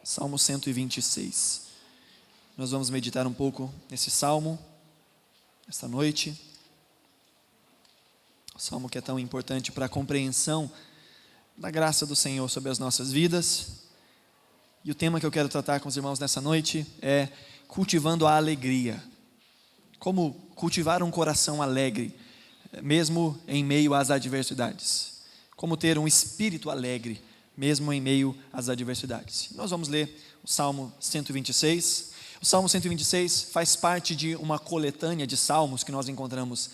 Salmo 126. Nós vamos meditar um pouco nesse salmo, esta noite. O salmo que é tão importante para a compreensão da graça do Senhor sobre as nossas vidas. E o tema que eu quero tratar com os irmãos nessa noite é cultivando a alegria. Como cultivar um coração alegre, mesmo em meio às adversidades. Como ter um espírito alegre, mesmo em meio às adversidades. Nós vamos ler o Salmo 126. O Salmo 126 faz parte de uma coletânea de salmos que nós encontramos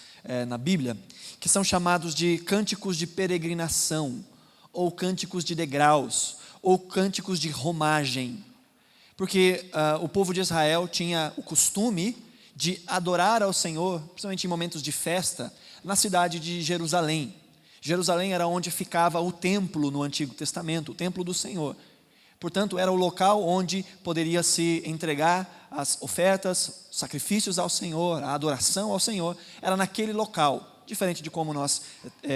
na Bíblia, que são chamados de cânticos de peregrinação, ou cânticos de degraus, ou cânticos de romagem. Porque o povo de Israel tinha o costume de adorar ao Senhor, principalmente em momentos de festa, na cidade de Jerusalém. Jerusalém era onde ficava o templo no Antigo Testamento, o templo do Senhor. Portanto, era o local onde poderia se entregar as ofertas, sacrifícios ao Senhor, a adoração ao Senhor, era naquele local. Diferente de como nós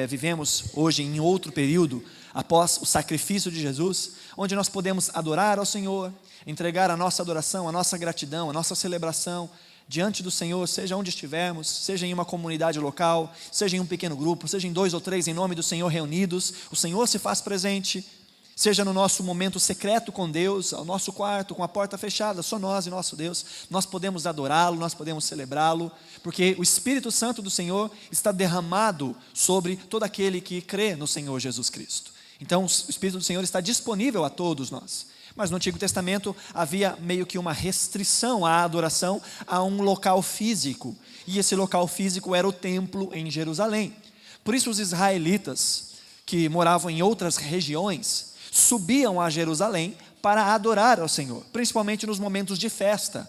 vivemos hoje em outro período, após o sacrifício de Jesus, onde nós podemos adorar ao Senhor, entregar a nossa adoração, a nossa gratidão, a nossa celebração diante do Senhor, seja onde estivermos, seja em uma comunidade local, seja em um pequeno grupo, seja em 2 ou 3 em nome do Senhor reunidos, o Senhor se faz presente, seja no nosso momento secreto com Deus, ao nosso quarto, com a porta fechada, só nós e nosso Deus, nós podemos adorá-lo, nós podemos celebrá-lo, porque o Espírito Santo do Senhor está derramado sobre todo aquele que crê no Senhor Jesus Cristo. Então o Espírito do Senhor está disponível a todos nós. Mas no Antigo Testamento havia meio que uma restrição à adoração a um local físico. E esse local físico era o templo em Jerusalém. Por isso os israelitas, que moravam em outras regiões, subiam a Jerusalém para adorar ao Senhor, principalmente nos momentos de festa,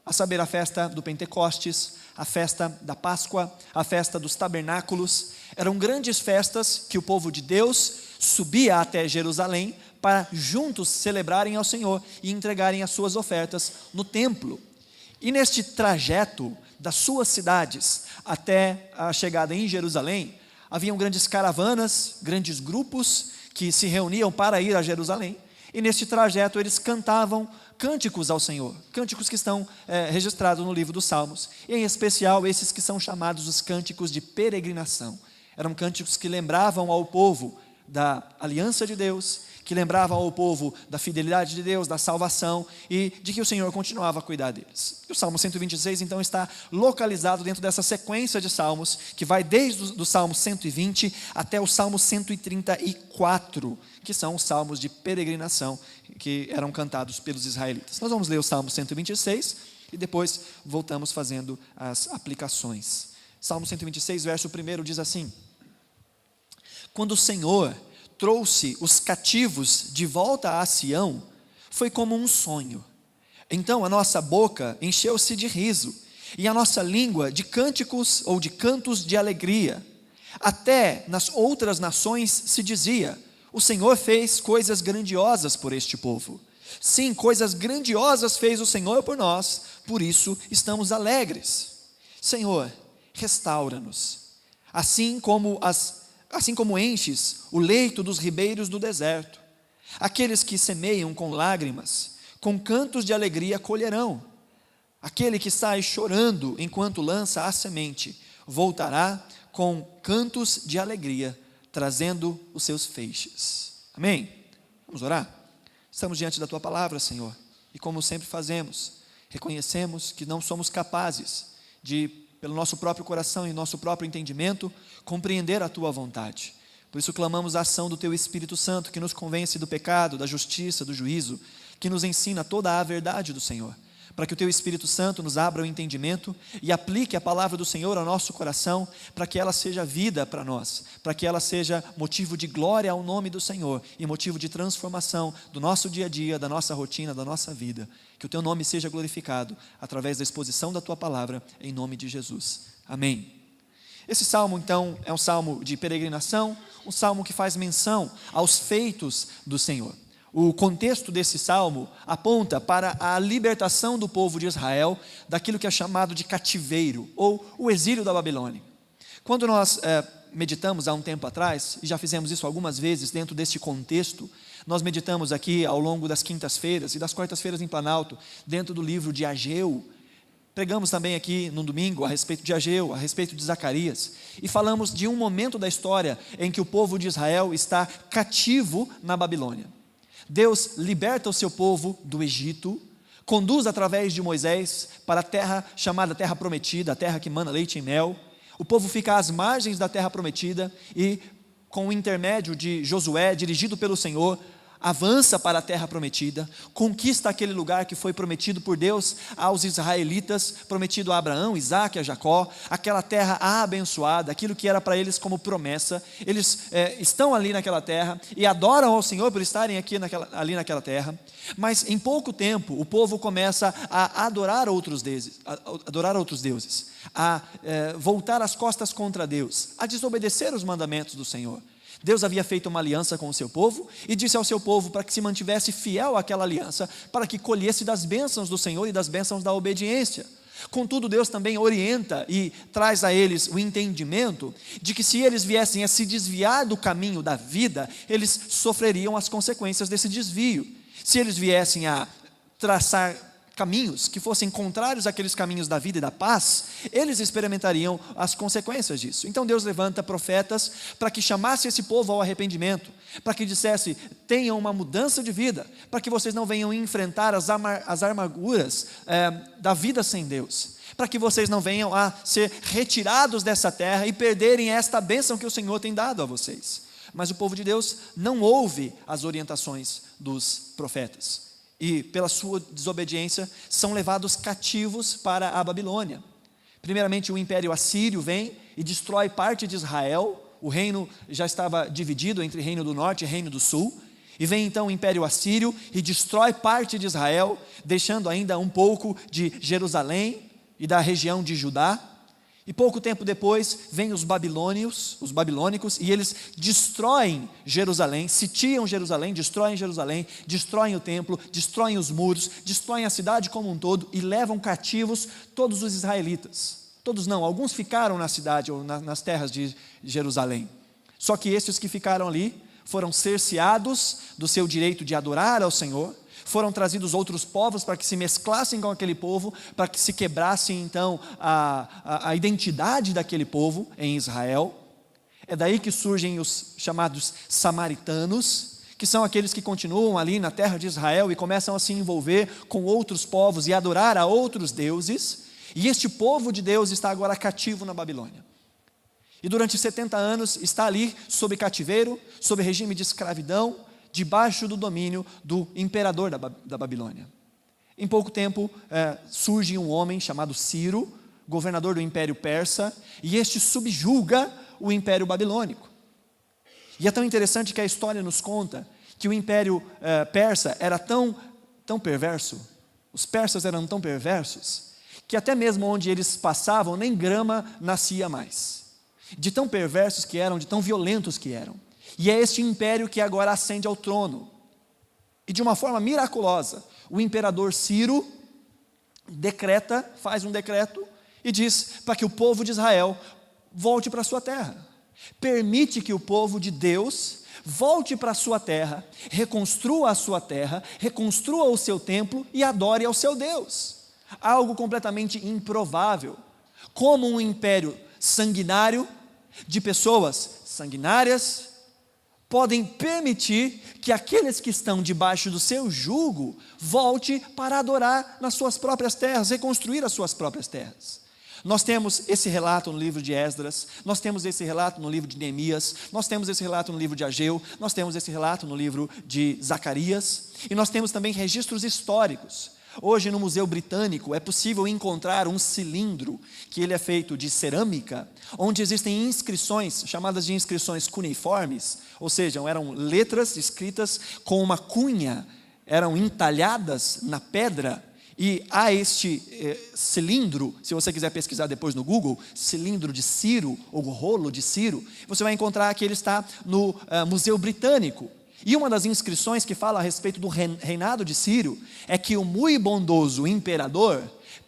a saber, a festa do Pentecostes, a festa da Páscoa, a festa dos tabernáculos. Eram grandes festas que o povo de Deus subia até Jerusalém para juntos celebrarem ao Senhor e entregarem as suas ofertas no templo. E neste trajeto das suas cidades até a chegada em Jerusalém, haviam grandes caravanas, grandes grupos que se reuniam para ir a Jerusalém, e neste trajeto eles cantavam cânticos ao Senhor, cânticos que estão registrados no livro dos Salmos, e em especial esses que são chamados os cânticos de peregrinação. Eram cânticos que lembravam ao povo da aliança de Deus, que lembravam ao povo da fidelidade de Deus, da salvação e de que o Senhor continuava a cuidar deles. E o Salmo 126 então está localizado dentro dessa sequência de salmos, que vai desde o Salmo 120 até o Salmo 134, que são os salmos de peregrinação que eram cantados pelos israelitas. Nós vamos ler o Salmo 126 e depois voltamos fazendo as aplicações. Salmo 126, verso 1 diz assim: quando o Senhor trouxe os cativos de volta a Sião, foi como um sonho. Então a nossa boca encheu-se de riso, e a nossa língua de cânticos ou de cantos de alegria. Até nas outras nações se dizia: o Senhor fez coisas grandiosas por este povo. Sim, coisas grandiosas fez o Senhor por nós, por isso estamos alegres. Senhor, restaura-nos, assim como enches o leito dos ribeiros do deserto. Aqueles que semeiam com lágrimas, com cantos de alegria colherão. Aquele que sai chorando enquanto lança a semente, voltará com cantos de alegria, trazendo os seus feixes. Amém? Vamos orar? Estamos diante da Tua palavra, Senhor, e como sempre fazemos, reconhecemos que não somos capazes de, pelo nosso próprio coração e nosso próprio entendimento, compreender a Tua vontade. Por isso clamamos a ação do Teu Espírito Santo, que nos convence do pecado, da justiça, do juízo, que nos ensina toda a verdade do Senhor, para que o Teu Espírito Santo nos abra o entendimento e aplique a palavra do Senhor ao nosso coração, para que ela seja vida para nós, para que ela seja motivo de glória ao nome do Senhor e motivo de transformação do nosso dia a dia, da nossa rotina, da nossa vida. Que o Teu nome seja glorificado através da exposição da Tua palavra, em nome de Jesus. Amém. Esse salmo então é um salmo de peregrinação, um salmo que faz menção aos feitos do Senhor. O contexto desse salmo aponta para a libertação do povo de Israel daquilo que é chamado de cativeiro, ou o exílio da Babilônia. Quando nós meditamos há um tempo atrás, e já fizemos isso algumas vezes dentro deste contexto, nós meditamos aqui ao longo das quintas-feiras e das quartas-feiras em Planalto, dentro do livro de Ageu. Pregamos também aqui no domingo a respeito de Ageu, a respeito de Zacarias, e falamos de um momento da história em que o povo de Israel está cativo na Babilônia. Deus liberta o seu povo do Egito, conduz através de Moisés para a terra chamada Terra Prometida, a terra que mana leite e mel. O povo fica às margens da terra prometida e, com o intermédio de Josué, dirigido pelo Senhor, avança para a terra prometida, conquista aquele lugar que foi prometido por Deus aos israelitas, prometido a Abraão, Isaque, a Jacó, aquela terra abençoada, aquilo que era para eles como promessa. Eles estão ali naquela terra e adoram ao Senhor por estarem ali naquela terra, mas em pouco tempo o povo começa a adorar outros deuses, a voltar as costas contra Deus, a desobedecer os mandamentos do Senhor. Deus havia feito uma aliança com o seu povo e disse ao seu povo para que se mantivesse fiel àquela aliança, para que colhesse das bênçãos do Senhor e das bênçãos da obediência. Contudo, Deus também orienta e traz a eles o entendimento de que se eles viessem a se desviar do caminho da vida, eles sofreriam as consequências desse desvio. Se eles viessem a traçar caminhos que fossem contrários àqueles caminhos da vida e da paz, eles experimentariam as consequências disso. Então Deus levanta profetas para que chamasse esse povo ao arrependimento, para que dissesse: tenham uma mudança de vida, para que vocês não venham enfrentar as amarguras da vida sem Deus, para que vocês não venham a ser retirados dessa terra e perderem esta bênção que o Senhor tem dado a vocês. Mas o povo de Deus não ouve as orientações dos profetas, e pela sua desobediência são levados cativos para a Babilônia. Primeiramente o Império Assírio vem e destrói parte de Israel. O reino já estava dividido entre reino do norte e reino do sul, e vem então o Império Assírio e destrói parte de Israel, deixando ainda um pouco de Jerusalém e da região de Judá. E pouco tempo depois, vêm os babilônicos, e eles destroem Jerusalém, sitiam Jerusalém, destroem o templo, destroem os muros, destroem a cidade como um todo e levam cativos todos os israelitas. Todos não, alguns ficaram na cidade ou nas terras de Jerusalém. Só que esses que ficaram ali foram cerceados do seu direito de adorar ao Senhor. Foram trazidos outros povos para que se mesclassem com aquele povo, para que se quebrasse então a identidade daquele povo em Israel. É daí que surgem os chamados samaritanos, que são aqueles que continuam ali na terra de Israel e começam a se envolver com outros povos e adorar a outros deuses. E este povo de Deus está agora cativo na Babilônia. E durante 70 anos está ali sob cativeiro, sob regime de escravidão, debaixo do domínio do imperador da Babilônia. Em pouco tempo surge um homem chamado Ciro, governador do Império Persa, e este subjuga o Império Babilônico. E é tão interessante que a história nos conta que o Império Persa era tão perverso, os persas eram tão perversos, que até mesmo onde eles passavam, nem grama nascia mais. De tão perversos que eram, de tão violentos que eram. E é este império que agora ascende ao trono. E de uma forma miraculosa, o imperador Ciro faz um decreto e diz para que o povo de Israel volte para a sua terra. Permite que o povo de Deus volte para a sua terra, reconstrua a sua terra, reconstrua o seu templo e adore ao seu Deus. Algo completamente improvável. Como um império sanguinário, de pessoas sanguinárias, podem permitir que aqueles que estão debaixo do seu jugo volte para adorar nas suas próprias terras, reconstruir as suas próprias terras. Nós temos esse relato no livro de Esdras, nós temos esse relato no livro de Neemias, nós temos esse relato no livro de Ageu, nós temos esse relato no livro de Zacarias, e nós temos também registros históricos. Hoje no Museu Britânico é possível encontrar um cilindro, que ele é feito de cerâmica, onde existem inscrições, chamadas de inscrições cuneiformes, ou seja, eram letras escritas com uma cunha, eram entalhadas na pedra, e há este cilindro, se você quiser pesquisar depois no Google, cilindro de Ciro, ou rolo de Ciro, você vai encontrar que ele está no Museu Britânico. E uma das inscrições que fala a respeito do reinado de Ciro é que o muito bondoso imperador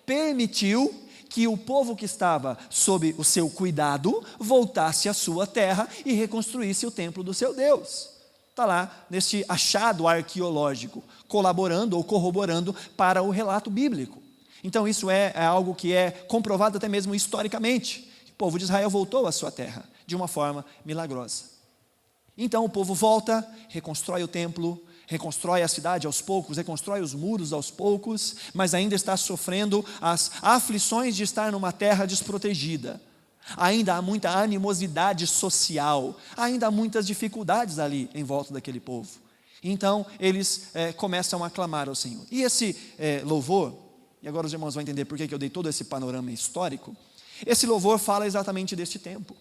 permitiu que o povo que estava sob o seu cuidado voltasse à sua terra e reconstruísse o templo do seu Deus. Está lá neste achado arqueológico, colaborando ou corroborando para o relato bíblico. Então isso é algo que é comprovado até mesmo historicamente. O povo de Israel voltou à sua terra de uma forma milagrosa. Então o povo volta, reconstrói o templo, reconstrói a cidade aos poucos, reconstrói os muros aos poucos, mas ainda está sofrendo as aflições de estar numa terra desprotegida. Ainda há muita animosidade social, ainda há muitas dificuldades ali em volta daquele povo. Então eles começam a clamar ao Senhor. E esse louvor, e agora os irmãos vão entender por que eu dei todo esse panorama histórico, esse louvor fala exatamente deste tempo,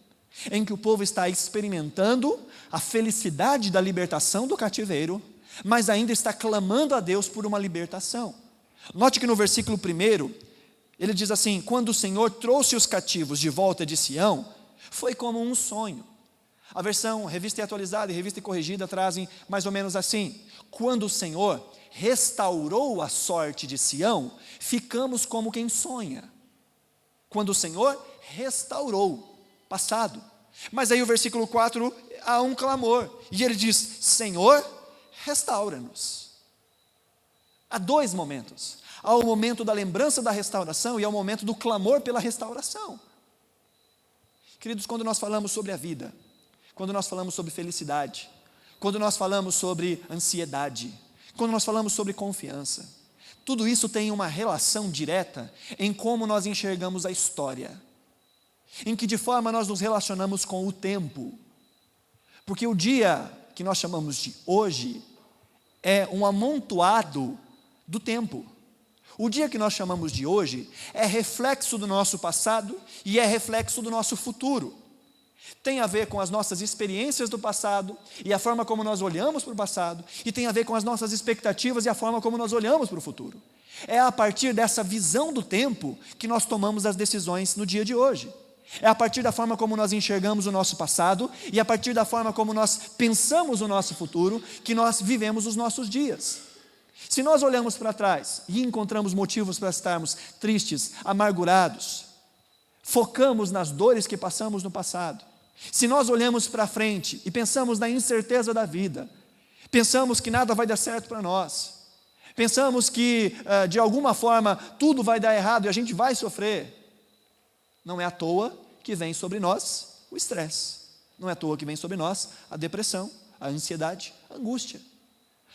em que o povo está experimentando a felicidade da libertação do cativeiro, mas ainda está clamando a Deus por uma libertação. Note que no versículo 1, ele diz assim: quando o Senhor trouxe os cativos de volta de Sião, foi como um sonho. A versão Revista e Atualizada e Revista e Corrigida trazem mais ou menos assim: quando o Senhor restaurou a sorte de Sião, ficamos como quem sonha. Quando o Senhor restaurou, passado. Mas aí o versículo 4, há um clamor, e ele diz: Senhor, restaura-nos. Há dois momentos: há o momento da lembrança da restauração e há o momento do clamor pela restauração. Queridos, quando nós falamos sobre a vida, quando nós falamos sobre felicidade, quando nós falamos sobre ansiedade, quando nós falamos sobre confiança, tudo isso tem uma relação direta em como nós enxergamos a história, em que de forma nós nos relacionamos com o tempo, porque o dia que nós chamamos de hoje é um amontoado do tempo. O dia que nós chamamos de hoje é reflexo do nosso passado e é reflexo do nosso futuro. Tem a ver com as nossas experiências do passado e a forma como nós olhamos para o passado, e tem a ver com as nossas expectativas e a forma como nós olhamos para o futuro. É a partir dessa visão do tempo que nós tomamos as decisões no dia de hoje. É a partir da forma como nós enxergamos o nosso passado e a partir da forma como nós pensamos o nosso futuro que nós vivemos os nossos dias. Se nós olhamos para trás e encontramos motivos para estarmos tristes, amargurados, focamos nas dores que passamos no passado. Se nós olhamos para frente e pensamos na incerteza da vida, pensamos que nada vai dar certo para nós, pensamos que de alguma forma tudo vai dar errado e a gente vai sofrer, não é à toa que vem sobre nós o estresse, não é à toa que vem sobre nós a depressão, a ansiedade, a angústia,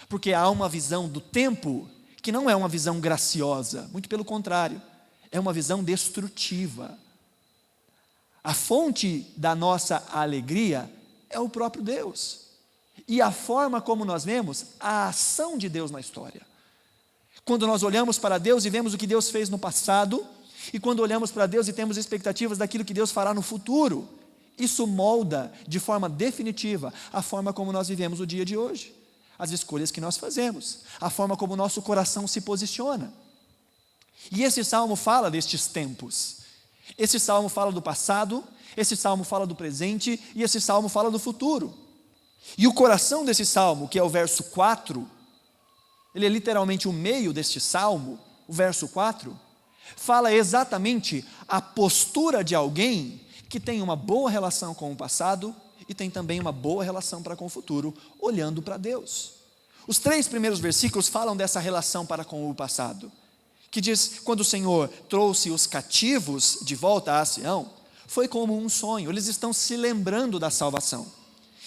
porque há uma visão do tempo que não é uma visão graciosa, muito pelo contrário, é uma visão destrutiva. A fonte da nossa alegria é o próprio Deus, e a forma como nós vemos a ação de Deus na história. Quando nós olhamos para Deus e vemos o que Deus fez no passado, e quando olhamos para Deus e temos expectativas daquilo que Deus fará no futuro, isso molda de forma definitiva a forma como nós vivemos o dia de hoje, as escolhas que nós fazemos, a forma como o nosso coração se posiciona. E esse salmo fala destes tempos. Esse salmo fala do passado, esse salmo fala do presente e esse salmo fala do futuro. E o coração desse salmo, que é o verso 4, ele é literalmente o meio deste salmo, o verso 4, fala exatamente a postura de alguém que tem uma boa relação com o passado e tem também uma boa relação para com o futuro, olhando para Deus. Os 3 primeiros versículos falam dessa relação para com o passado, que diz: quando o Senhor trouxe os cativos de volta a Sião, foi como um sonho. Eles estão se lembrando da salvação,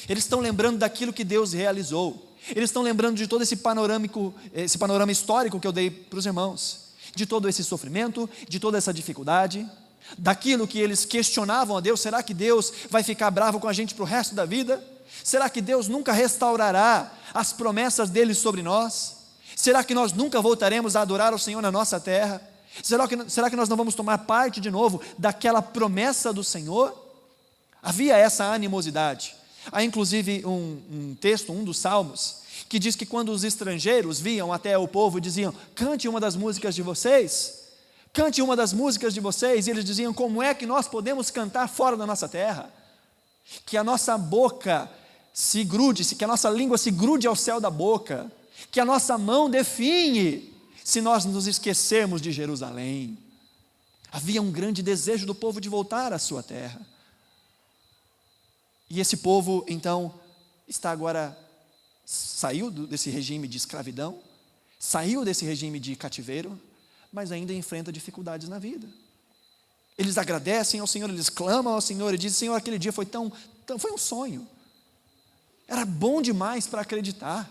eles estão lembrando daquilo que Deus realizou, eles estão lembrando de todo esse panorama histórico que eu dei para os irmãos, de todo esse sofrimento, de toda essa dificuldade, daquilo que eles questionavam a Deus: será que Deus vai ficar bravo com a gente para o resto da vida? Será que Deus nunca restaurará as promessas dele sobre nós? Será que nós nunca voltaremos a adorar o Senhor na nossa terra? Será que nós não vamos tomar parte de novo daquela promessa do Senhor? Havia essa animosidade. Há inclusive um texto, um dos salmos, que diz que quando os estrangeiros vinham até o povo e diziam: cante uma das músicas de vocês, cante uma das músicas de vocês, e eles diziam: como é que nós podemos cantar fora da nossa terra? Que a nossa boca se grude, que a nossa língua se grude ao céu da boca, que a nossa mão definhe se nós nos esquecermos de Jerusalém. Havia um grande desejo do povo de voltar à sua terra. E esse povo, então, está agora, saiu desse regime de escravidão, saiu desse regime de cativeiro, mas ainda enfrenta dificuldades na vida. Eles agradecem ao Senhor, eles clamam ao Senhor e dizem: Senhor, aquele dia foi foi um sonho. Era bom demais para acreditar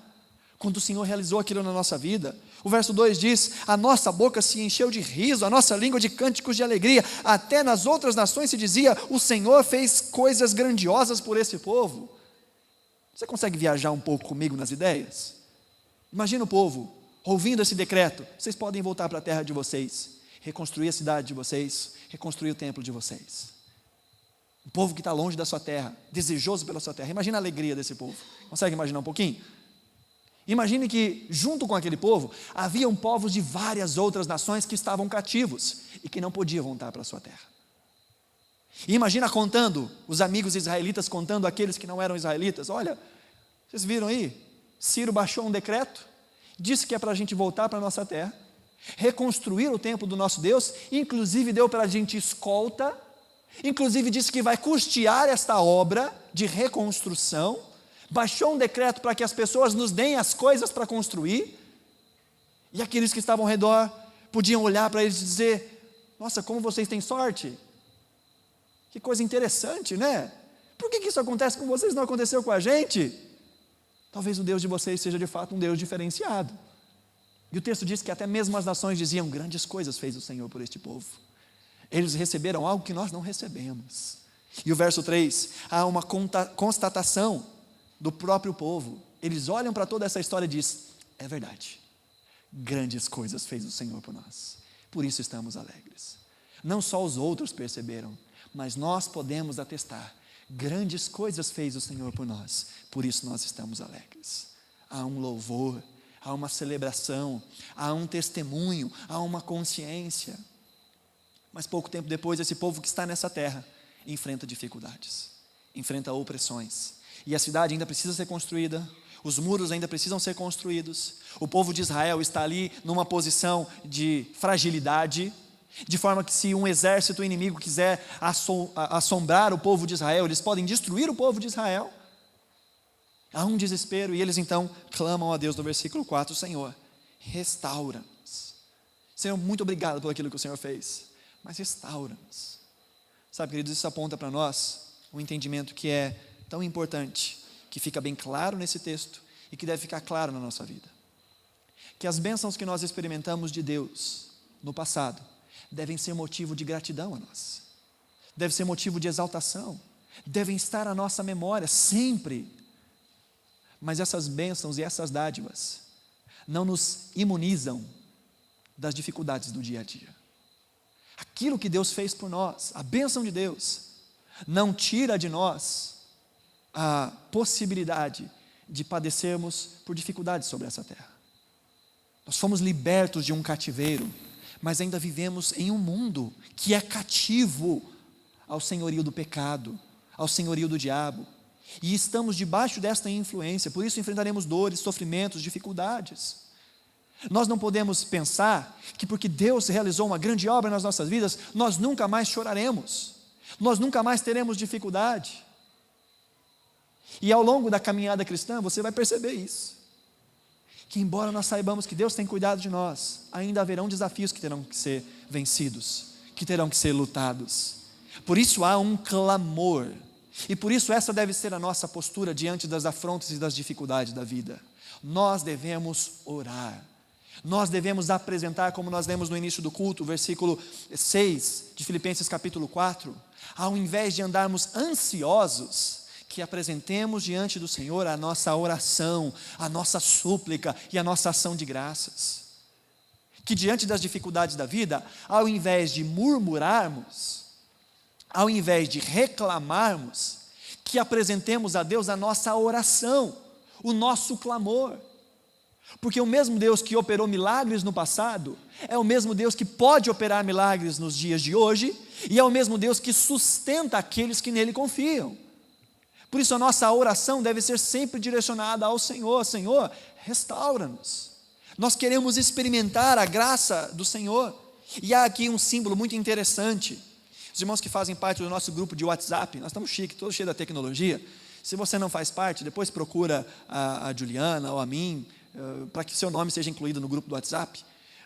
quando o Senhor realizou aquilo na nossa vida. O verso 2 diz: a nossa boca se encheu de riso, a nossa língua de cânticos de alegria. Até nas outras nações se dizia: o Senhor fez coisas grandiosas por esse povo. Você consegue viajar um pouco comigo nas ideias? Imagina o povo ouvindo esse decreto: vocês podem voltar para a terra de vocês, reconstruir a cidade de vocês, reconstruir o templo de vocês. O povo que está longe da sua terra, desejoso pela sua terra. Imagina a alegria desse povo. Consegue imaginar um pouquinho? Imagine que junto com aquele povo haviam povos de várias outras nações que estavam cativos e que não podiam voltar para a sua terra. E imagina contando, os amigos israelitas contando aqueles que não eram israelitas: olha, vocês viram aí? Ciro baixou um decreto, disse que é para a gente voltar para a nossa terra, reconstruir o templo do nosso Deus, inclusive deu para a gente escolta, inclusive disse que vai custear esta obra de reconstrução, baixou um decreto para que as pessoas nos deem as coisas para construir, e aqueles que estavam ao redor podiam olhar para eles e dizer: nossa, como vocês têm sorte, que coisa interessante, né? Por que isso acontece com vocês e não aconteceu com a gente? Talvez o Deus de vocês seja de fato um Deus diferenciado. E o texto diz que até mesmo as nações diziam: grandes coisas fez o Senhor por este povo. Eles receberam algo que nós não recebemos. E o verso 3, há uma constatação do próprio povo. Eles olham para toda essa história e dizem: é verdade, grandes coisas fez o Senhor por nós, por isso estamos alegres. Não só os outros perceberam, mas nós podemos atestar: grandes coisas fez o Senhor por nós, por isso nós estamos alegres. Há um louvor, há uma celebração, há um testemunho, há uma consciência. Mas pouco tempo depois, esse povo que está nessa terra enfrenta dificuldades, enfrenta opressões, e a cidade ainda precisa ser construída, os muros ainda precisam ser construídos. O povo de Israel está ali numa posição de fragilidade, de forma que se um exército inimigo quiser assombrar o povo de Israel, eles podem destruir o povo de Israel. Há um desespero, e eles então clamam a Deus no versículo 4: Senhor, restaura-nos. Senhor, muito obrigado por aquilo que o Senhor fez, mas restaura-nos. Sabe, queridos, isso aponta para nós um entendimento que é tão importante, que fica bem claro nesse texto e que deve ficar claro na nossa vida: que as bênçãos que nós experimentamos de Deus no passado devem ser motivo de gratidão a nós, deve ser motivo de exaltação, devem estar na nossa memória sempre. Mas essas bênçãos e essas dádivas não nos imunizam das dificuldades do dia a dia. Aquilo que Deus fez por nós, a bênção de Deus, não tira de nós a possibilidade de padecermos por dificuldades sobre essa terra. Nós fomos libertos de um cativeiro, mas ainda vivemos em um mundo que é cativo ao senhorio do pecado, ao senhorio do diabo, e estamos debaixo desta influência. Por isso enfrentaremos dores, sofrimentos, dificuldades. Nós não podemos pensar que porque Deus realizou uma grande obra nas nossas vidas, nós nunca mais choraremos, nós nunca mais teremos dificuldade. E ao longo da caminhada cristã você vai perceber isso, que embora nós saibamos que Deus tem cuidado de nós, ainda haverão desafios que terão que ser vencidos, que terão que ser lutados. Por isso há um clamor, e por isso essa deve ser a nossa postura diante das afrontas e das dificuldades da vida. Nós devemos orar, nós devemos apresentar, como nós lemos no início do culto, versículo 6 de Filipenses capítulo 4, ao invés de andarmos ansiosos, que apresentemos diante do Senhor a nossa oração, a nossa súplica e a nossa ação de graças. Que diante das dificuldades da vida, ao invés de murmurarmos, ao invés de reclamarmos, que apresentemos a Deus a nossa oração, o nosso clamor. Porque o mesmo Deus que operou milagres no passado, é o mesmo Deus que pode operar milagres nos dias de hoje, e é o mesmo Deus que sustenta aqueles que nele confiam. Por isso a nossa oração deve ser sempre direcionada ao Senhor. Senhor, restaura-nos. Nós queremos experimentar a graça do Senhor, E há aqui um símbolo muito interessante. Os irmãos que fazem parte do nosso grupo de WhatsApp, nós estamos chiques, todos cheios da tecnologia. Se você não faz parte, depois procura a Juliana ou a mim, para que seu nome seja incluído no grupo do WhatsApp.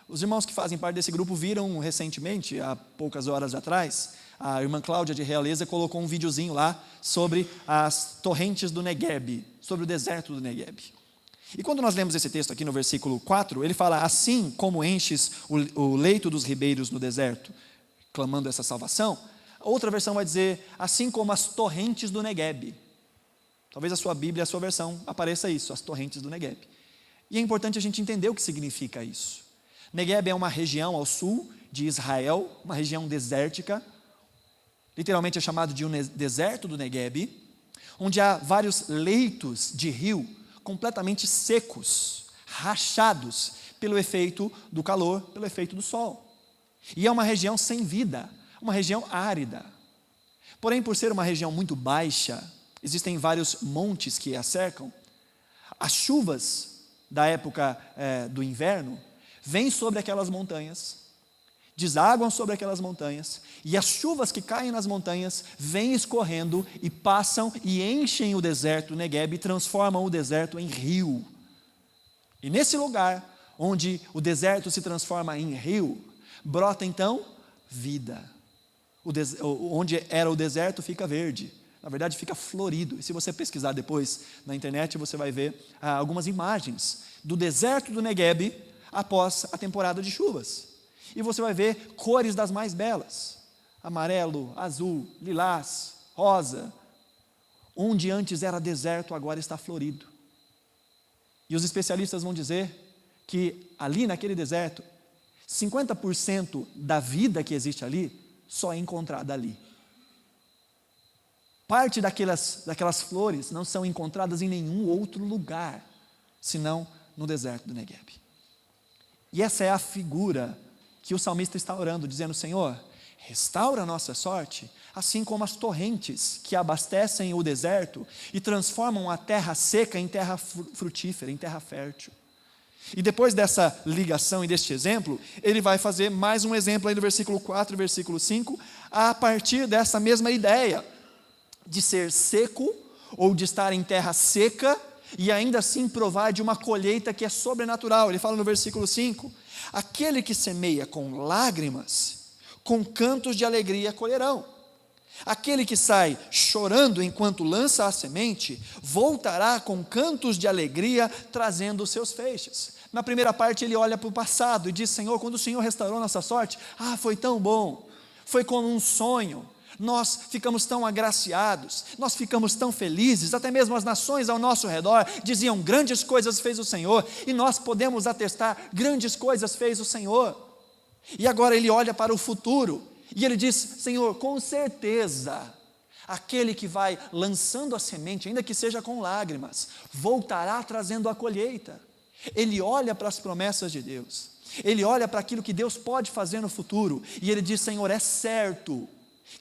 Os irmãos que fazem parte desse grupo viram recentemente, há poucas horas atrás, a irmã Cláudia de Realeza colocou um videozinho lá sobre as torrentes do Negueb, sobre o deserto do Negueb. E quando nós lemos esse texto aqui no versículo 4, ele fala: assim como enches o leito dos ribeiros no deserto, clamando essa salvação. Outra versão vai dizer: assim como as torrentes do Negueb. Talvez a sua Bíblia, a sua versão, apareça isso, as torrentes do Negueb. E é importante a gente entender o que significa isso. Negueb é uma região ao sul de Israel, uma região desértica, literalmente é chamado de um deserto do Negueb, onde há vários leitos de rio completamente secos, rachados pelo efeito do calor, pelo efeito do sol. E é uma região sem vida, uma região árida. Porém, por ser uma região muito baixa, existem vários montes que a cercam. As chuvas da época do inverno vêm sobre aquelas montanhas, desaguam sobre aquelas montanhas, e as chuvas que caem nas montanhas vêm escorrendo e passam e enchem o deserto Negueb e transformam o deserto em rio. E nesse lugar, onde o deserto se transforma em rio, brota então vida. Onde era o deserto fica verde, na verdade fica florido. E se você pesquisar depois na internet, você vai ver algumas imagens do deserto do Negueb após a temporada de chuvas. E você vai ver cores das mais belas: amarelo, azul, lilás, rosa. Onde antes era deserto, agora está florido. E os especialistas vão dizer que ali naquele deserto, 50% da vida que existe ali só é encontrada ali. Parte daquelas flores não são encontradas em nenhum outro lugar, senão no deserto do Negueb. E essa é a figura que o salmista está orando, dizendo: Senhor, restaura a nossa sorte, assim como as torrentes que abastecem o deserto e transformam a terra seca em terra frutífera, em terra fértil. E depois dessa ligação e deste exemplo, ele vai fazer mais um exemplo aí no versículo 4 e versículo 5, a partir dessa mesma ideia de ser seco ou de estar em terra seca e ainda assim provar de uma colheita que é sobrenatural. Ele fala no versículo 5: aquele que semeia com lágrimas, com cantos de alegria colherão. Aquele que sai chorando enquanto lança a semente, voltará com cantos de alegria, trazendo os seus feixes. Na primeira parte ele olha para o passado e diz: Senhor, quando o Senhor restaurou nossa sorte, foi tão bom, foi como um sonho. Nós ficamos tão agraciados, nós ficamos tão felizes, até mesmo as nações ao nosso redor diziam: grandes coisas fez o Senhor, e nós podemos atestar: grandes coisas fez o Senhor. E agora ele olha para o futuro, e ele diz: Senhor, com certeza, aquele que vai lançando a semente, ainda que seja com lágrimas, voltará trazendo a colheita. Ele olha para as promessas de Deus, ele olha para aquilo que Deus pode fazer no futuro, e ele diz: Senhor, é certo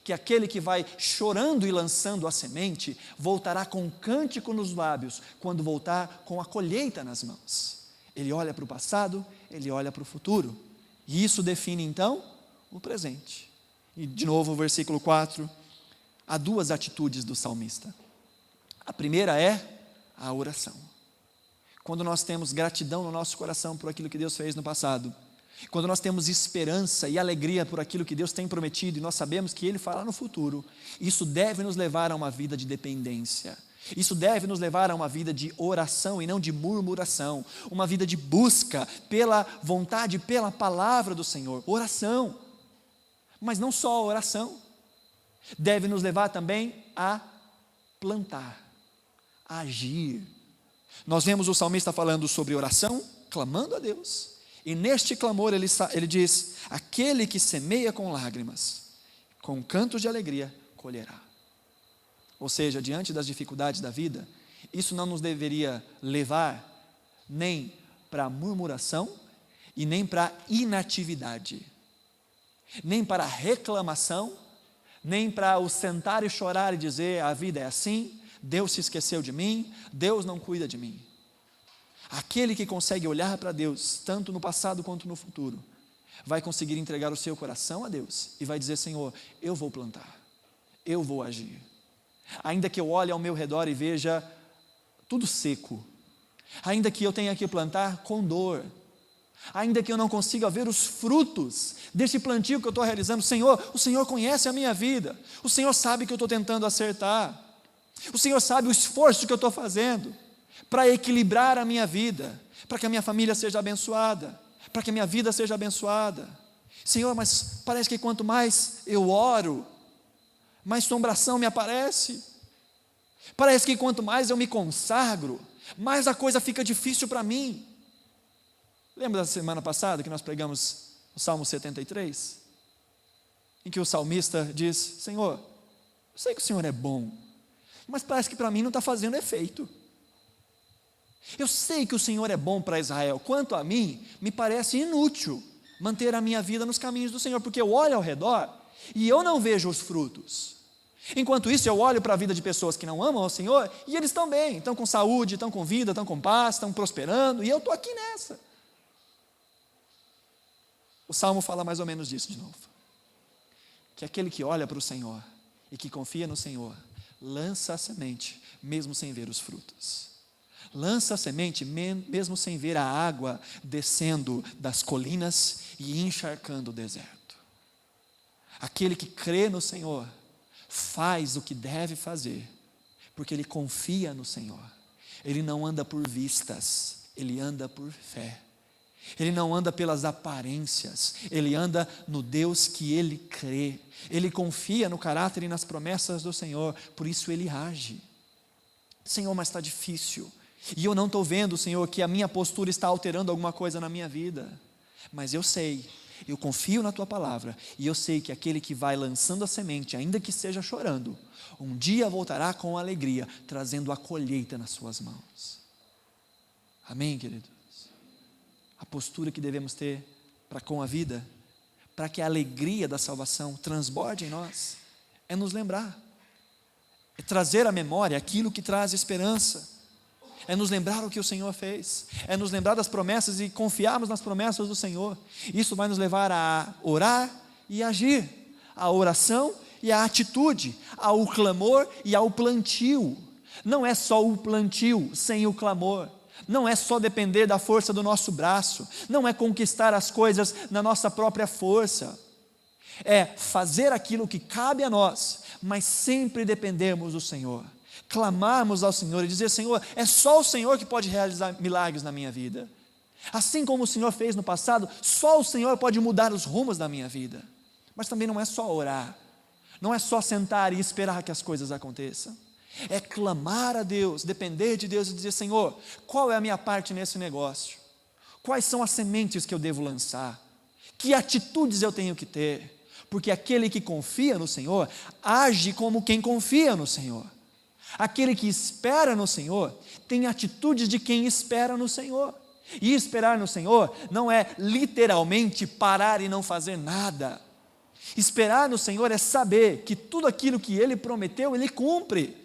que aquele que vai chorando e lançando a semente, voltará com um cântico nos lábios, quando voltar com a colheita nas mãos. Ele olha para o passado, ele olha para o futuro, e isso define então o presente. E de novo o versículo 4, há duas atitudes do salmista. A primeira é a oração. Quando nós temos gratidão no nosso coração por aquilo que Deus fez no passado, quando nós temos esperança e alegria por aquilo que Deus tem prometido, e nós sabemos que Ele fará no futuro, isso deve nos levar a uma vida de dependência. Isso deve nos levar a uma vida de oração e não de murmuração, uma vida de busca pela vontade, pela palavra do Senhor. Oração. Mas não só a oração, deve nos levar também a plantar, a agir. Nós vemos o salmista falando sobre oração, clamando a Deus, e neste clamor ele diz: aquele que semeia com lágrimas, com cantos de alegria, colherá. Ou seja, diante das dificuldades da vida, isso não nos deveria levar nem para a murmuração e nem para a inatividade, nem para a reclamação, nem para o sentar e chorar e dizer: a vida é assim, Deus se esqueceu de mim, Deus não cuida de mim. Aquele que consegue olhar para Deus, tanto no passado quanto no futuro, vai conseguir entregar o seu coração a Deus e vai dizer: Senhor, eu vou plantar, eu vou agir. Ainda que eu olhe ao meu redor e veja tudo seco, ainda que eu tenha que plantar com dor, ainda que eu não consiga ver os frutos desse plantio que eu estou realizando, Senhor, o Senhor conhece a minha vida, o Senhor sabe que eu estou tentando acertar, o Senhor sabe o esforço que eu estou fazendo para equilibrar a minha vida, para que a minha família seja abençoada, para que a minha vida seja abençoada. Senhor, mas parece que quanto mais eu oro, mais assombração me aparece. Parece que quanto mais eu me consagro, mais a coisa fica difícil para mim. Lembra da semana passada que nós pregamos o Salmo 73? Em que o salmista diz: Senhor, eu sei que o Senhor é bom, mas parece que para mim não está fazendo efeito. Eu sei que o Senhor é bom para Israel, quanto a mim, me parece inútil manter a minha vida nos caminhos do Senhor, porque eu olho ao redor e eu não vejo os frutos. Enquanto isso, eu olho para a vida de pessoas que não amam ao Senhor e eles estão bem, estão com saúde, estão com vida, estão com paz, estão prosperando, e eu estou aqui nessa. O Salmo fala mais ou menos disso de novo, que aquele que olha para o Senhor e que confia no Senhor, lança a semente mesmo sem ver os frutos, lança a semente mesmo sem ver a água descendo das colinas e encharcando o deserto. Aquele que crê no Senhor faz o que deve fazer, porque ele confia no Senhor. Ele não anda por vistas, ele anda por fé. Ele não anda pelas aparências, ele anda no Deus que ele crê. Ele confia no caráter e nas promessas do Senhor, por isso ele age. Senhor, mas está difícil, e eu não estou vendo, Senhor, que a minha postura está alterando alguma coisa na minha vida, mas eu sei, eu confio na Tua palavra, e eu sei que aquele que vai lançando a semente, ainda que seja chorando, um dia voltará com alegria, trazendo a colheita nas suas mãos. Amém, queridos? A postura que devemos ter para com a vida, para que a alegria da salvação transborde em nós, é nos lembrar, é trazer à memória aquilo que traz esperança, é nos lembrar o que o Senhor fez, é nos lembrar das promessas e confiarmos nas promessas do Senhor. Isso vai nos levar a orar e agir, a oração e a atitude, ao clamor e ao plantio. Não é só o plantio sem o clamor, não é só depender da força do nosso braço, não é conquistar as coisas na nossa própria força, é fazer aquilo que cabe a nós, mas sempre dependemos do Senhor, clamarmos ao Senhor e dizer: Senhor, é só o Senhor que pode realizar milagres na minha vida, assim como o Senhor fez no passado, só o Senhor pode mudar os rumos da minha vida. Mas também não é só orar, não é só sentar e esperar que as coisas aconteçam, é clamar a Deus, depender de Deus e dizer: Senhor, qual é a minha parte nesse negócio? Quais são as sementes que eu devo lançar? Que atitudes eu tenho que ter? Porque aquele que confia no Senhor, age como quem confia no Senhor. Aquele que espera no Senhor, tem atitudes de quem espera no Senhor. E esperar no Senhor não é literalmente parar e não fazer nada. Esperar no Senhor é saber que tudo aquilo que Ele prometeu, Ele cumpre.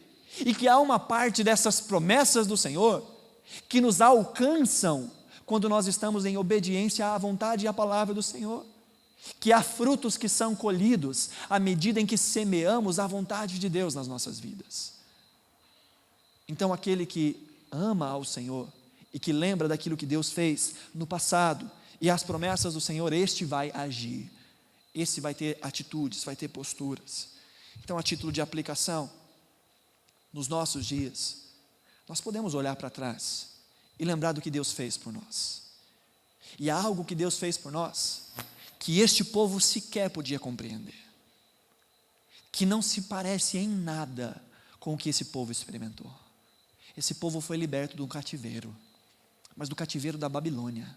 E que há uma parte dessas promessas do Senhor que nos alcançam quando nós estamos em obediência à vontade e à palavra do Senhor. Que há frutos que são colhidos à medida em que semeamos a vontade de Deus nas nossas vidas. Então aquele que ama ao Senhor e que lembra daquilo que Deus fez no passado e as promessas do Senhor, este vai agir, esse vai ter atitudes, vai ter posturas. Então, a título de aplicação, nos nossos dias, nós podemos olhar para trás e lembrar do que Deus fez por nós. E há algo que Deus fez por nós que este povo sequer podia compreender, que não se parece em nada com o que esse povo experimentou. Esse povo foi liberto do cativeiro, mas do cativeiro da Babilônia.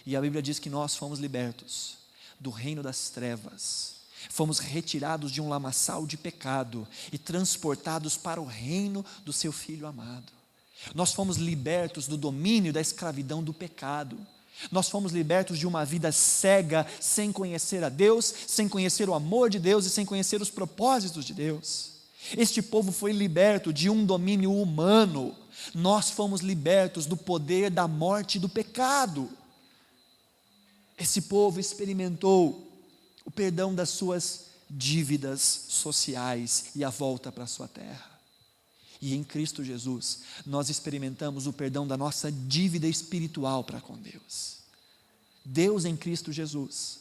E a Bíblia diz que nós fomos libertos do reino das trevas, fomos retirados de um lamaçal de pecado e transportados para o reino do seu Filho amado. Nós fomos libertos do domínio da escravidão do pecado. Nós fomos libertos de uma vida cega, sem conhecer a Deus, sem conhecer o amor de Deus e sem conhecer os propósitos de Deus. Este povo foi liberto de um domínio humano. Nós fomos libertos do poder da morte e do pecado. Esse povo experimentou o perdão das suas dívidas sociais e a volta para a sua terra. E em Cristo Jesus, nós experimentamos o perdão da nossa dívida espiritual para com Deus. Deus em Cristo Jesus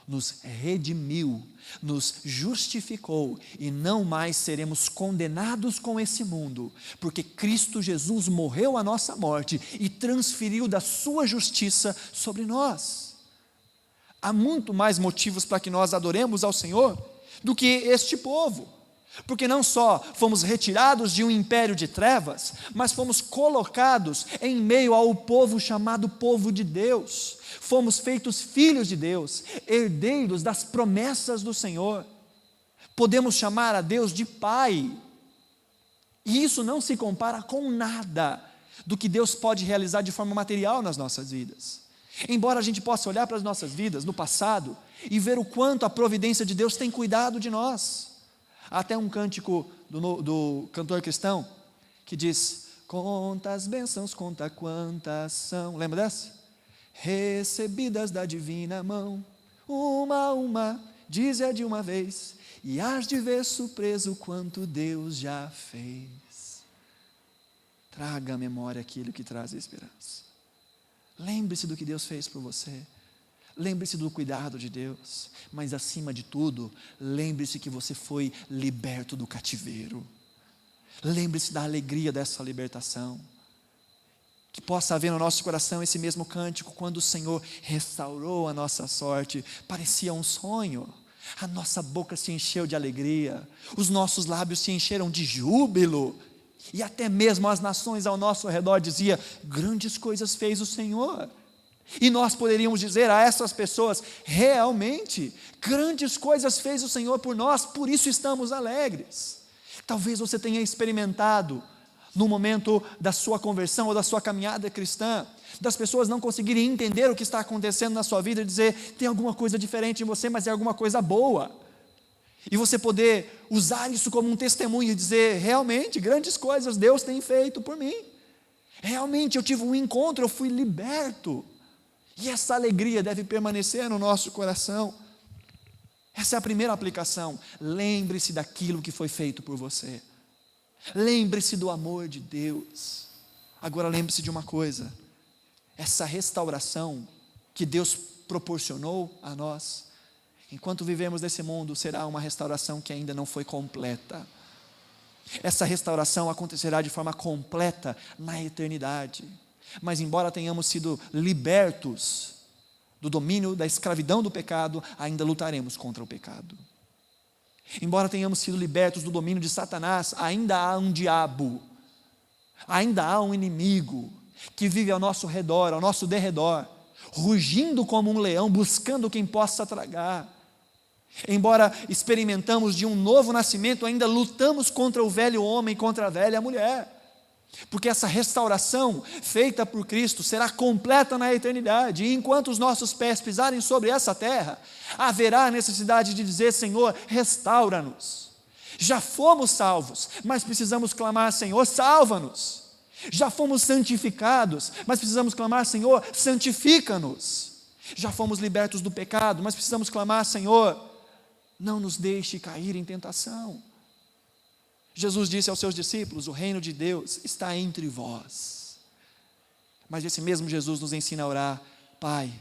nos redimiu, nos justificou e não mais seremos condenados com esse mundo, porque Cristo Jesus morreu a nossa morte e transferiu da sua justiça sobre nós. Há muito mais motivos para que nós adoremos ao Senhor do que este povo, porque não só fomos retirados de um império de trevas, mas fomos colocados em meio ao povo chamado povo de Deus, fomos feitos filhos de Deus, herdeiros das promessas do Senhor, podemos chamar a Deus de Pai, e isso não se compara com nada do que Deus pode realizar de forma material nas nossas vidas. Embora a gente possa olhar para as nossas vidas no passado e ver o quanto a providência de Deus tem cuidado de nós. Há até um cântico do cantor cristão que diz: conta as bênçãos, conta quantas são. Lembra dessa? Recebidas da divina mão, uma a uma, dize-a de uma vez, e hás de ver surpreso quanto Deus já fez. Traga à memória aquilo que traz esperança. Lembre-se do que Deus fez por você. Lembre-se do cuidado de Deus, mas acima de tudo, lembre-se que você foi liberto do cativeiro. Lembre-se da alegria dessa libertação. Que possa haver no nosso coração esse mesmo cântico, quando o Senhor restaurou a nossa sorte, parecia um sonho. A nossa boca se encheu de alegria, os nossos lábios se encheram de júbilo, e até mesmo as nações ao nosso redor diziam: grandes coisas fez o Senhor. E nós poderíamos dizer a essas pessoas: realmente, grandes coisas fez o Senhor por nós, por isso estamos alegres. Talvez você tenha experimentado, no momento da sua conversão ou da sua caminhada cristã, das pessoas não conseguirem entender o que está acontecendo na sua vida e dizer: tem alguma coisa diferente em você, mas é alguma coisa boa. E você poder usar isso como um testemunho e dizer: realmente, grandes coisas Deus tem feito por mim. Realmente eu tive um encontro, eu fui liberto. E essa alegria deve permanecer no nosso coração. Essa é a primeira aplicação. Lembre-se daquilo que foi feito por você. Lembre-se do amor de Deus. Agora lembre-se de uma coisa: essa restauração que Deus proporcionou a nós, enquanto vivemos nesse mundo, será uma restauração que ainda não foi completa. Essa restauração acontecerá de forma completa na eternidade. Mas embora tenhamos sido libertos do domínio da escravidão do pecado, ainda lutaremos contra o pecado. Embora tenhamos sido libertos do domínio de Satanás, ainda há um diabo, ainda há um inimigo que vive ao nosso redor, ao nosso derredor, rugindo como um leão, buscando quem possa tragar. Embora experimentamos de um novo nascimento, ainda lutamos contra o velho homem, contra a velha mulher. Porque essa restauração feita por Cristo será completa na eternidade, e enquanto os nossos pés pisarem sobre essa terra, haverá necessidade de dizer: Senhor, restaura-nos. Já fomos salvos, mas precisamos clamar: Senhor, salva-nos. Já fomos santificados, mas precisamos clamar: Senhor, santifica-nos. Já fomos libertos do pecado, mas precisamos clamar: Senhor, não nos deixe cair em tentação. Jesus disse aos seus discípulos: o reino de Deus está entre vós. Mas esse mesmo Jesus nos ensina a orar: Pai,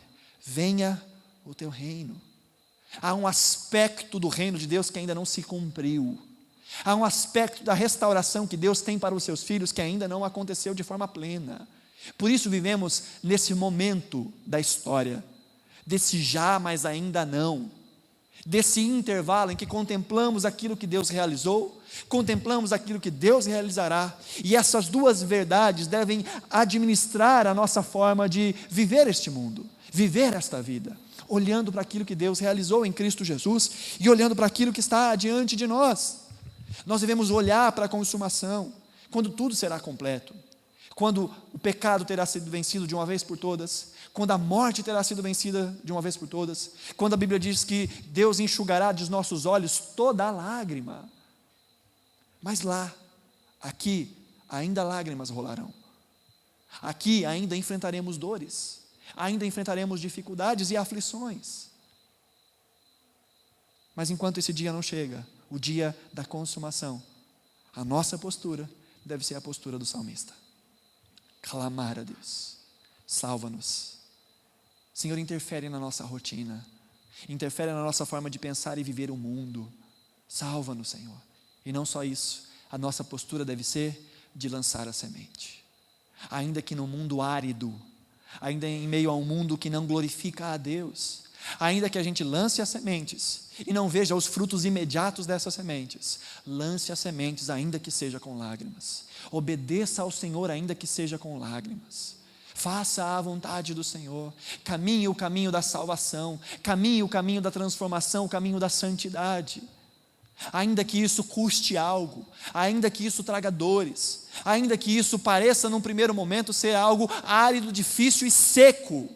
venha o teu reino. Há um aspecto do reino de Deus que ainda não se cumpriu. Há um aspecto da restauração que Deus tem para os seus filhos que ainda não aconteceu de forma plena. Por isso vivemos nesse momento da história, desse já, mas ainda não, desse intervalo em que contemplamos aquilo que Deus realizou, contemplamos aquilo que Deus realizará, e essas duas verdades devem administrar a nossa forma de viver este mundo, viver esta vida, olhando para aquilo que Deus realizou em Cristo Jesus e olhando para aquilo que está diante de nós. Nós devemos olhar para a consumação, quando tudo será completo, quando o pecado terá sido vencido de uma vez por todas, quando a morte terá sido vencida de uma vez por todas, quando a Bíblia diz que Deus enxugará dos nossos olhos toda a lágrima. Mas lá, aqui, ainda lágrimas rolarão. Aqui ainda enfrentaremos dores. ainda enfrentaremos dificuldades e aflições. Mas enquanto esse dia não chega, o dia da consumação, a nossa postura deve ser a postura do salmista. Clamar a Deus, salva-nos. Senhor, interfere na nossa rotina, interfere na nossa forma de pensar e viver o mundo. Salva-nos, Senhor. E não só isso, a nossa postura deve ser de lançar a semente. Ainda que no mundo árido, ainda em meio a um mundo que não glorifica a Deus, ainda que a gente lance as sementes e não veja os frutos imediatos dessas sementes, lance as sementes ainda que seja com lágrimas. Obedeça ao Senhor ainda que seja com lágrimas. Faça a vontade do Senhor, caminhe o caminho da salvação, caminhe o caminho da transformação, o caminho da santidade. Ainda que isso custe algo, ainda que isso traga dores, ainda que isso pareça num primeiro momento ser algo árido, difícil e seco,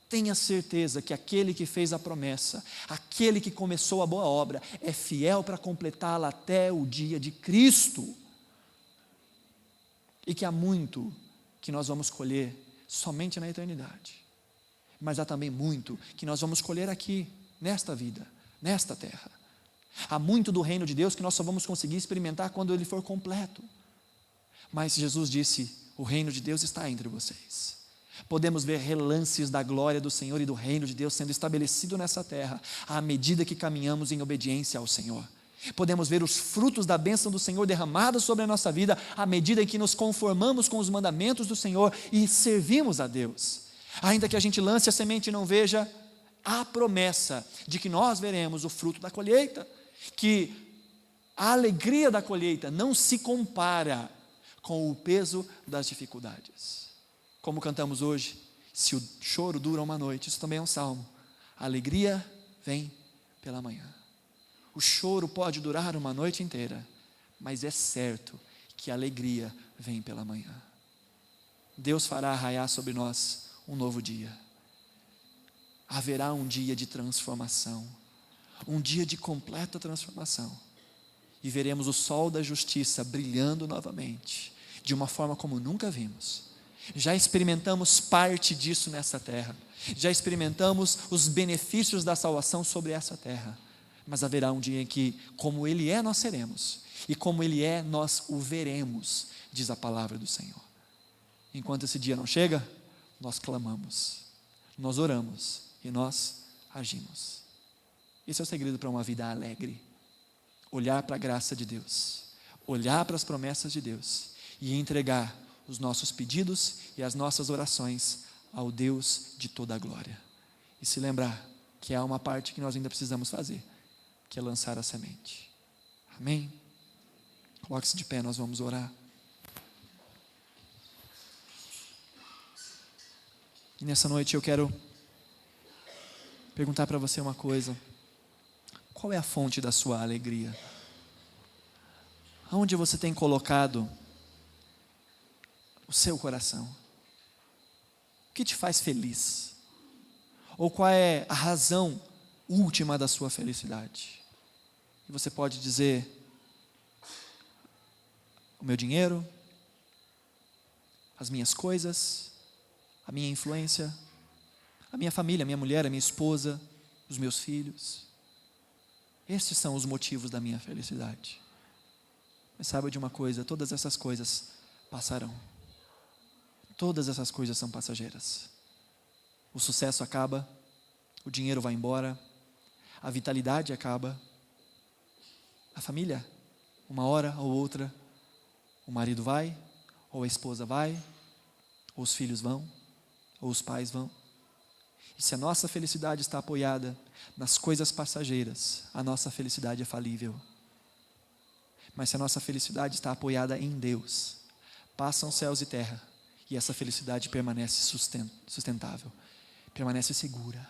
tenha certeza que aquele que fez a promessa, aquele que começou a boa obra, é fiel para completá-la até o dia de Cristo. E que há muito que nós vamos colher somente na eternidade, mas há também muito que nós vamos colher aqui, nesta vida, nesta terra. Há muito do reino de Deus que nós só vamos conseguir experimentar quando ele for completo. Mas Jesus disse: o reino de Deus está entre vocês. Podemos ver relances da glória do Senhor e do reino de Deus sendo estabelecido nessa terra, à medida que caminhamos em obediência ao Senhor. Podemos ver os frutos da bênção do Senhor derramados sobre a nossa vida, à medida em que nos conformamos com os mandamentos do Senhor e servimos a Deus. Ainda que a gente lance a semente e não veja, há promessa de que nós veremos o fruto da colheita, que a alegria da colheita não se compara com o peso das dificuldades. Como cantamos hoje, se o choro dura uma noite, isso também é um salmo, a alegria vem pela manhã. O choro pode durar uma noite inteira, mas é certo que a alegria vem pela manhã. Deus fará raiar sobre nós um novo dia. Haverá um dia de transformação, um dia de completa transformação, e veremos o sol da justiça brilhando novamente, de uma forma como nunca vimos. Já experimentamos parte disso nessa terra, já experimentamos os benefícios da salvação sobre essa terra, mas haverá um dia em que, como Ele é, nós seremos, e como Ele é, nós o veremos, diz a palavra do Senhor. Enquanto esse dia não chega, nós clamamos, nós oramos e nós agimos. Esse é o segredo para uma vida alegre: olhar para a graça de Deus, olhar para as promessas de Deus e entregar os nossos pedidos e as nossas orações ao Deus de toda a glória. E se lembrar que há uma parte que nós ainda precisamos fazer, que é lançar a semente. Amém? Coloque-se de pé, nós vamos orar. E nessa noite eu quero perguntar para você uma coisa: qual é a fonte da sua alegria? Aonde você tem colocado o seu coração? O que te faz feliz? Ou qual é a razão última da sua felicidade? E você pode dizer: o meu dinheiro, as minhas coisas, a minha influência, a minha família, a minha mulher, a minha esposa, os meus filhos. Esses são os motivos da minha felicidade. Mas saiba de uma coisa: todas essas coisas passarão. Todas essas coisas são passageiras. O sucesso acaba, o dinheiro vai embora, a vitalidade acaba, a família, uma hora ou outra, o marido vai, ou a esposa vai, ou os filhos vão, ou os pais vão. E se a nossa felicidade está apoiada nas coisas passageiras, a nossa felicidade é falível. Mas se a nossa felicidade está apoiada em Deus, passam céus e terra, e essa felicidade permanece sustentável, permanece segura.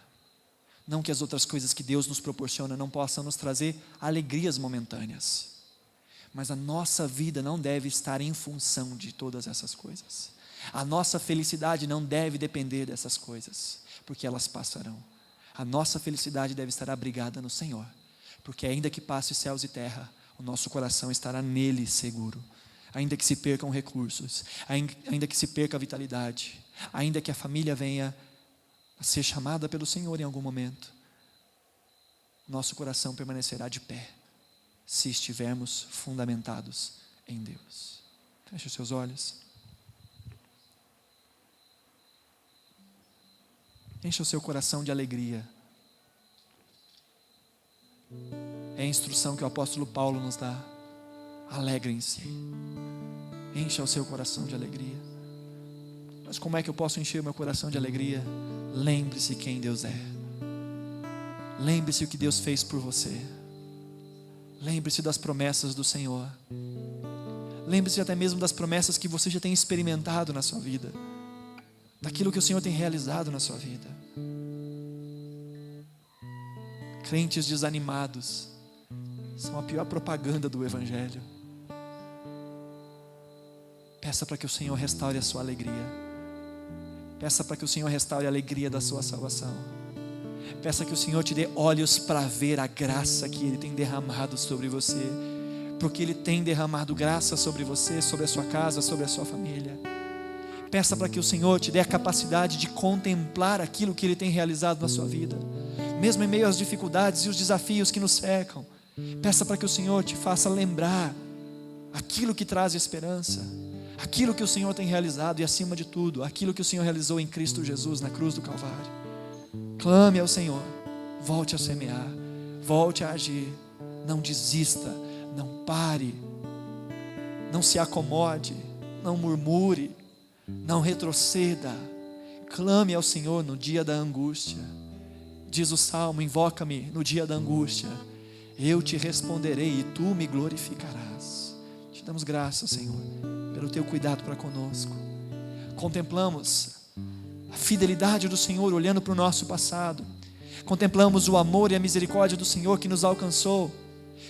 Não que as outras coisas que Deus nos proporciona não possam nos trazer alegrias momentâneas, mas a nossa vida não deve estar em função de todas essas coisas. A nossa felicidade não deve depender dessas coisas, porque elas passarão. A nossa felicidade deve estar abrigada no Senhor, porque ainda que passe céus e terra, o nosso coração estará nele seguro. ainda que se percam recursos, ainda que se perca a vitalidade, ainda que a família venha a ser chamada pelo Senhor em algum momento, nosso coração permanecerá de pé, se estivermos fundamentados em Deus. Feche os seus olhos. Encha o seu coração de alegria. É a instrução que o apóstolo Paulo nos dá. Alegrem-se. Encha o seu coração de alegria. Mas como é que eu posso encher o meu coração de alegria? Lembre-se quem Deus é. Lembre-se o que Deus fez por você. Lembre-se das promessas do Senhor. Lembre-se até mesmo das promessas que você já tem experimentado na sua vida, daquilo que o Senhor tem realizado na sua vida. Crentes desanimados são a pior propaganda do Evangelho. Peça para que o Senhor restaure a sua alegria. Peça para que o Senhor restaure a alegria da sua salvação. Peça que o Senhor te dê olhos para ver a graça que Ele tem derramado sobre você, porque Ele tem derramado graça sobre você, sobre a sua casa, sobre a sua família. Peça para que o Senhor te dê a capacidade de contemplar aquilo que Ele tem realizado na sua vida, mesmo em meio às dificuldades e os desafios que nos cercam. Peça para que o Senhor te faça lembrar aquilo que traz esperança, aquilo que o Senhor tem realizado e, acima de tudo, aquilo que o Senhor realizou em Cristo Jesus na cruz do Calvário. Clame ao Senhor, volte a semear, volte a agir, não desista, não pare, não se acomode, não murmure, não retroceda. Clame ao Senhor no dia da angústia. Diz o Salmo: invoca-me no dia da angústia, eu te responderei e tu me glorificarás. Te damos graças, Senhor, pelo teu cuidado para conosco. Contemplamos a fidelidade do Senhor olhando para o nosso passado. Contemplamos o amor e a misericórdia do Senhor que nos alcançou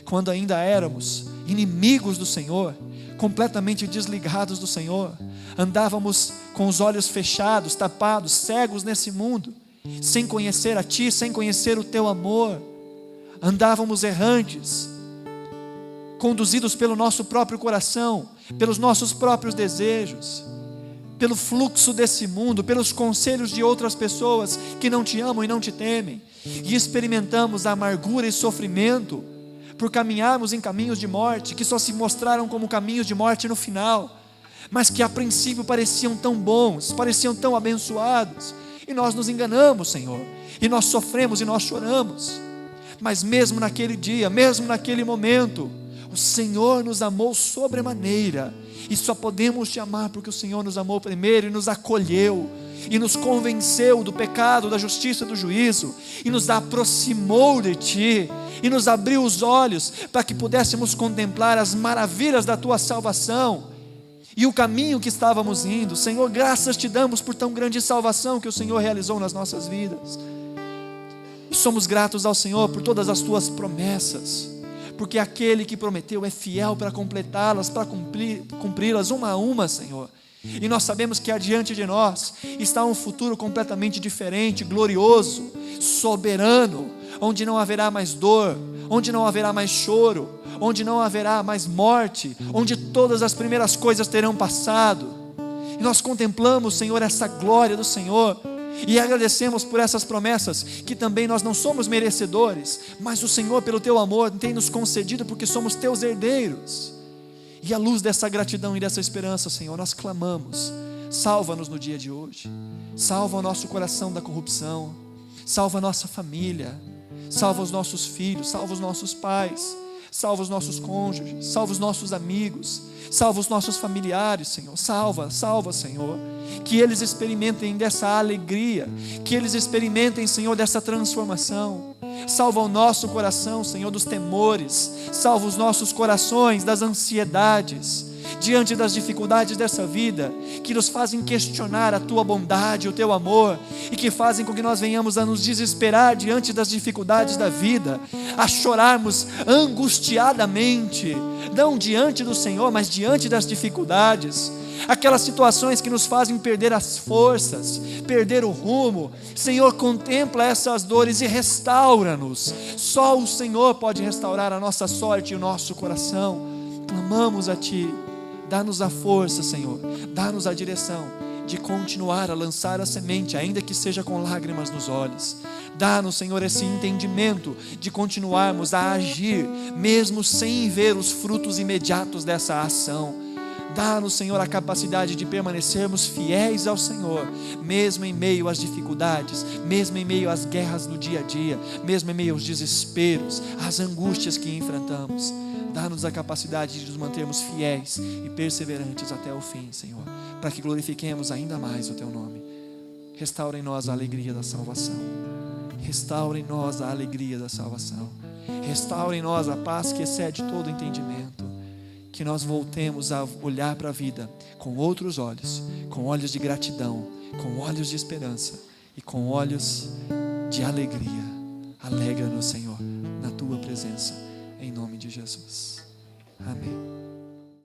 quando ainda éramos inimigos do Senhor, completamente desligados do Senhor. Andávamos com os olhos fechados, tapados, cegos nesse mundo, sem conhecer a Ti, sem conhecer o Teu amor. Andávamos errantes, conduzidos pelo nosso próprio coração, pelos nossos próprios desejos, pelo fluxo desse mundo, pelos conselhos de outras pessoas que não Te amam e não Te temem, e experimentamos a amargura e sofrimento por caminharmos em caminhos de morte, que só se mostraram como caminhos de morte no final, mas que a princípio pareciam tão bons, pareciam tão abençoados, e nós nos enganamos, Senhor, e nós sofremos e nós choramos. Mas mesmo naquele dia, mesmo naquele momento, o Senhor nos amou sobremaneira, e só podemos Te amar porque o Senhor nos amou primeiro e nos acolheu, e nos convenceu do pecado, da justiça, do juízo, e nos aproximou de Ti, e nos abriu os olhos para que pudéssemos contemplar as maravilhas da Tua salvação e o caminho que estávamos indo. Senhor, graças Te damos por tão grande salvação que o Senhor realizou nas nossas vidas, e somos gratos ao Senhor por todas as Tuas promessas, porque aquele que prometeu é fiel para completá-las, para cumpri-las uma a uma, Senhor. E nós sabemos que adiante de nós está um futuro completamente diferente, glorioso, soberano, onde não haverá mais dor, onde não haverá mais choro, onde não haverá mais morte, onde todas as primeiras coisas terão passado. E nós contemplamos, Senhor, essa glória do Senhor, e agradecemos por essas promessas, que também nós não somos merecedores, mas o Senhor, pelo Teu amor, tem nos concedido, porque somos Teus herdeiros. E à luz dessa gratidão e dessa esperança, Senhor, nós clamamos: salva-nos no dia de hoje, salva o nosso coração da corrupção, salva a nossa família, salva os nossos filhos, salva os nossos pais, salva os nossos cônjuges, salva os nossos amigos, salva os nossos familiares, Senhor. Salva, Senhor, que eles experimentem dessa alegria, que eles experimentem, Senhor, dessa transformação. Salva o nosso coração, Senhor, dos temores, salva os nossos corações das ansiedades, diante das dificuldades dessa vida, que nos fazem questionar a Tua bondade, o Teu amor, e que fazem com que nós venhamos a nos desesperar diante das dificuldades da vida, a chorarmos angustiadamente, não diante do Senhor, mas diante das dificuldades, aquelas situações que nos fazem perder as forças, perder o rumo. Senhor, contempla essas dores e restaura-nos. Só o Senhor pode restaurar a nossa sorte e o nosso coração. Clamamos a Ti, Dá-nos a força, Senhor, dá-nos a direção de continuar a lançar a semente, ainda que seja com lágrimas nos olhos. Dá-nos, Senhor, esse entendimento de continuarmos a agir, mesmo sem ver os frutos imediatos dessa ação. Dá-nos, Senhor, a capacidade de permanecermos fiéis ao Senhor, mesmo em meio às dificuldades, mesmo em meio às guerras no dia a dia, mesmo em meio aos desesperos, às angústias que enfrentamos. Dá-nos a capacidade de nos mantermos fiéis e perseverantes até o fim, Senhor, para que glorifiquemos ainda mais o Teu nome. Restaura em nós a alegria da salvação. Restaura em nós a alegria da salvação. Restaura em nós a paz que excede todo entendimento. Que nós voltemos a olhar para a vida com outros olhos, com olhos de gratidão, com olhos de esperança e com olhos de alegria. Alegra-nos, Senhor, na Tua presença.